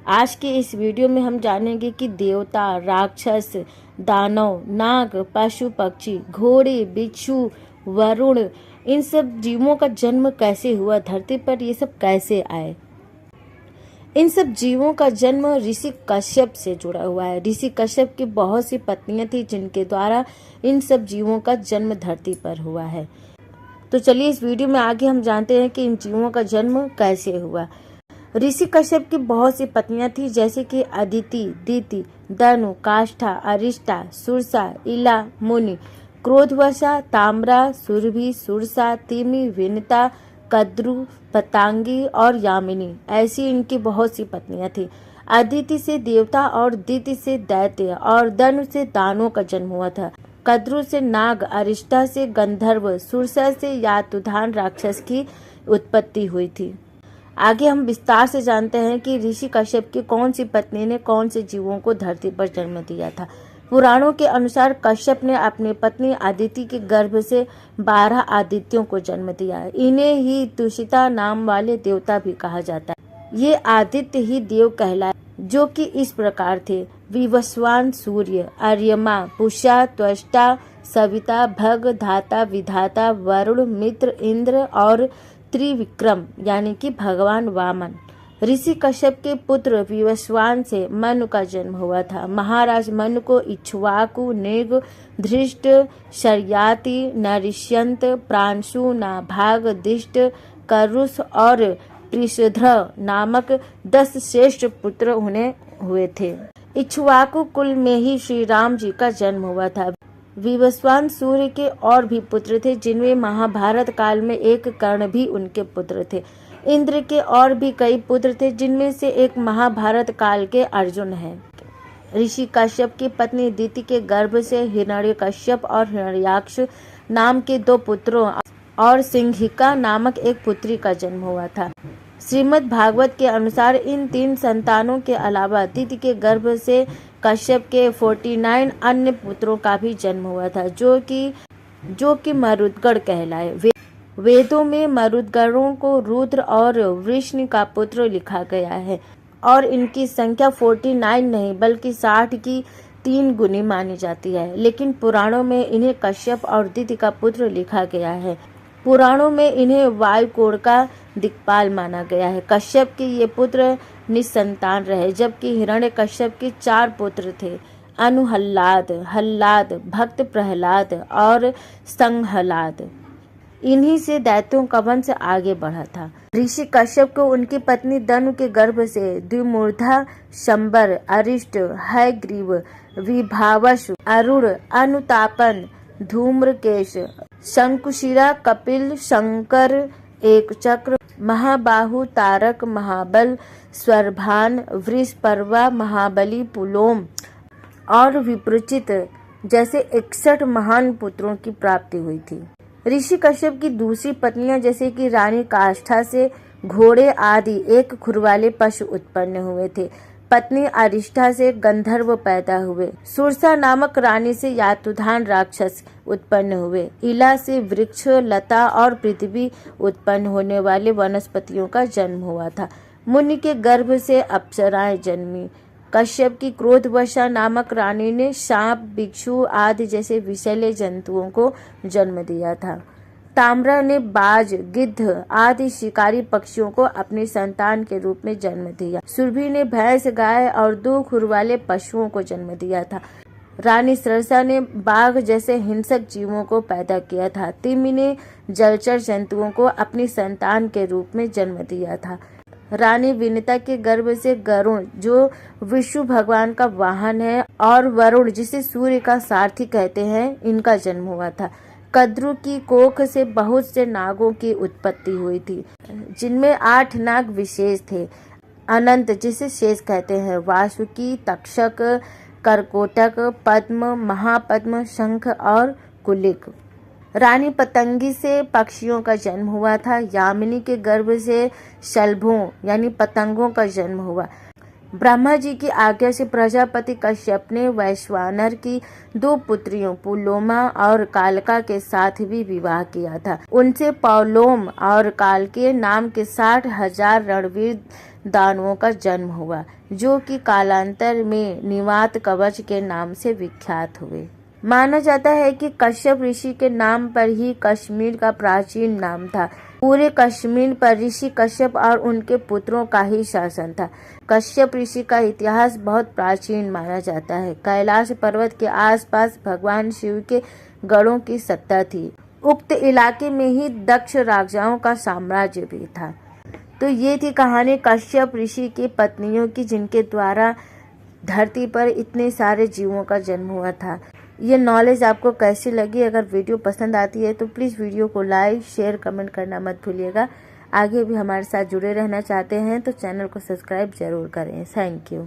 आज के इस वीडियो में हम जानेंगे कि देवता, राक्षस, दानव, नाग, पशु पक्षी, घोड़े, बिच्छू, वरुण, इन सब जीवों का जन्म कैसे हुआ, धरती पर ये सब कैसे आए। इन सब जीवों का जन्म ऋषि कश्यप से जुड़ा हुआ है। ऋषि कश्यप की बहुत सी पत्नियां थी जिनके द्वारा इन सब जीवों का जन्म धरती पर हुआ है। तो चलिए इस वीडियो में आगे हम जानते हैं कि इन जीवों का जन्म कैसे हुआ। ऋषि कश्यप की बहुत सी पत्नियां थी, जैसे कि अदिति, दीति, दनु, काष्ठा, अरिष्टा, सुरसा, इला, मुनि, क्रोधवशा, ताम्रा, सुरभि, सुरसा, तिमि, विनता, कद्रु, पतांगी और यामिनी, ऐसी इनकी बहुत सी पत्नियां थी। अदिति से देवता और दीति से दैत्य और दनु से दानों का जन्म हुआ था। कद्रु से नाग, अरिष्टा से गंधर्व, सुरसा से यातुधान राक्षस की उत्पत्ति हुई थी। आगे हम विस्तार से जानते हैं कि ऋषि कश्यप की कौन सी पत्नी ने कौन से जीवों को धरती पर जन्म दिया था। पुराणों के अनुसार कश्यप ने अपनी पत्नी अदिति के गर्भ से 12 आदित्यों को जन्म दिया। इन्हें ही तुषिता नाम वाले देवता भी कहा जाता है। ये आदित्य ही देव कहलाए, जो कि इस प्रकार थे: विवस्वान सूर्य, अर्यमा, पुषा, त्वष्टा, सविता, भग, धाता, विधाता, वरुण, मित्र, इंद्र और त्रिविक्रम यानी कि भगवान वामन। ऋषि कश्यप के पुत्र विवस्वान से मनु का जन्म हुआ था। महाराज मनु को इक्ष्वाकु, नेग, धृष्ट, शर्याति, नरिष्यंत, प्रांशु, नाभाग, दिष्ट, करुष और पृषध्र नामक 10 श्रेष्ठ पुत्र उन्हें हुए थे। इक्ष्वाकु कुल में ही श्री राम जी का जन्म हुआ था। विवस्वान सूर्य के और भी पुत्र थे, जिनमें महाभारत काल में एक कर्ण भी उनके पुत्र थे। इंद्र के और भी कई पुत्र थे, जिनमें से एक महाभारत काल के अर्जुन हैं। ऋषि कश्यप की पत्नी दीति के गर्भ से हिरण्यकश्यप और हिरण्याक्ष नाम के 2 पुत्रों और सिंहिका नामक एक पुत्री का जन्म हुआ था। श्रीमद् भागवत के अनुसार इन 3 संतानों के अलावा दीति के गर्भ से कश्यप के 49 अन्य पुत्रों का भी जन्म हुआ था, जो कि मरुद्गण कहलाए। वेदों में मरुद्गणों को रुद्र और वृष्णि का पुत्र लिखा गया है और इनकी संख्या 49 नहीं बल्कि 60 की 3 गुनी मानी जाती है। लेकिन पुराणों में इन्हें कश्यप और दीति का पुत्र लिखा गया है। पुराणों में इन्हें वायुकोण का दिक्पाल माना गया है। कश्यप के ये पुत्र निसंतान रहे, जबकि हिरण्यकश्यप के 4 पुत्र थे: अनुहल्लाद, हल्लाद, भक्त प्रहलाद और संहलाद। इन्हीं से दैत्यों का वंश आगे बढ़ा था। ऋषि कश्यप को उनकी पत्नी दनु के गर्भ से द्विमूर्धा, शंबर, अरिष्ट, हयग्रीव, विभावश, अरुण, अनुतापन, धूम्रकेश, शंकुशिरा, कपिल, शंकर, एकचक्र, महाबाहु, तारक, महाबल, स्वरभान, वृषपर्वा, महाबली, पुलोम और विप्रचित जैसे 61 महान पुत्रों की प्राप्ति हुई थी। ऋषि कश्यप की दूसरी पत्नियां जैसे कि रानी काष्ठा से घोड़े आदि एक खुर वाले पशु उत्पन्न हुए थे। पत्नी अरिष्टा से गंधर्व पैदा हुए। सुरसा नामक रानी से यातुधान राक्षस उत्पन्न हुए। इला से वृक्ष, लता और पृथ्वी उत्पन्न होने वाले वनस्पतियों का जन्म हुआ था। मुनि के गर्भ से अप्सराएं जन्मी। कश्यप की क्रोधवशा नामक रानी ने सांप, बिच्छू आदि जैसे विषैले जंतुओं को जन्म दिया था। ताम्रा ने बाज, गिद्ध आदि शिकारी पक्षियों को अपनी संतान के रूप में जन्म दिया। सुरभि ने भैंस, गाय और 2 खुर वाले पशुओं को जन्म दिया था। रानी सरसा ने बाघ जैसे हिंसक जीवों को पैदा किया था। तिमि ने जलचर जंतुओं को अपनी संतान के रूप में जन्म दिया था। रानी विनता के गर्भ से गरुण, जो विष्णु भगवान का वाहन है, और वरुण, जिसे सूर्य का सारथी कहते हैं, इनका जन्म हुआ था। कद्रु की कोख से बहुत से नागों की उत्पत्ति हुई थी, जिनमें 8 नाग विशेष थे: अनंत, जिसे शेष कहते हैं, वासुकी, तक्षक, करकोटक, पद्म, महापद्म, शंख और कुलिक। रानी पतंगी से पक्षियों का जन्म हुआ था। यामिनी के गर्भ से शलभों यानी पतंगों का जन्म हुआ। ब्रह्मा जी की आज्ञा से प्रजापति कश्यप ने वैश्वानर की 2 पुत्रियों पुलोमा और कालका के साथ भी विवाह किया था। उनसे पौलोम और कालके नाम के 60,000 रणवीर दानवों का जन्म हुआ, जो कि कालांतर में निवात कवच के नाम से विख्यात हुए। माना जाता है कि कश्यप ऋषि के नाम पर ही कश्मीर का प्राचीन नाम था। पूरे कश्मीर पर ऋषि कश्यप और उनके पुत्रों का ही शासन था। कश्यप ऋषि का इतिहास बहुत प्राचीन माना जाता है। कैलाश पर्वत के आसपास भगवान शिव के गढ़ों की सत्ता थी। उक्त इलाके में ही दक्ष राजाओं का साम्राज्य भी था। तो ये थी कहानी कश्यप ऋषि की पत्नियों की, जिनके द्वारा धरती पर इतने सारे जीवों का जन्म हुआ था। ये नॉलेज आपको कैसी लगी? अगर वीडियो पसंद आती है तो प्लीज़ वीडियो को लाइक, शेयर, कमेंट करना मत भूलिएगा। आगे भी हमारे साथ जुड़े रहना चाहते हैं तो चैनल को सब्सक्राइब जरूर करें। Thank you.